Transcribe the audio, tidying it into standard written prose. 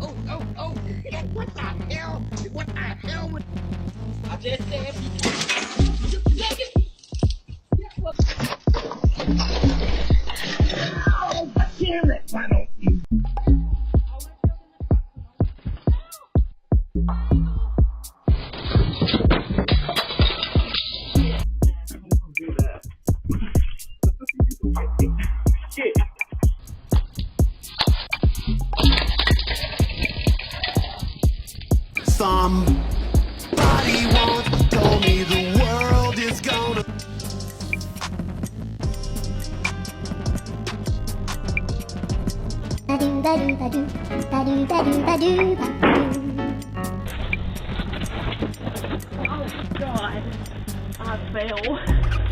Oh. What the hell? What the hell? I just said oh, damn it. Why don't you? Somebody once told me the world is gonna Oh God, I fell.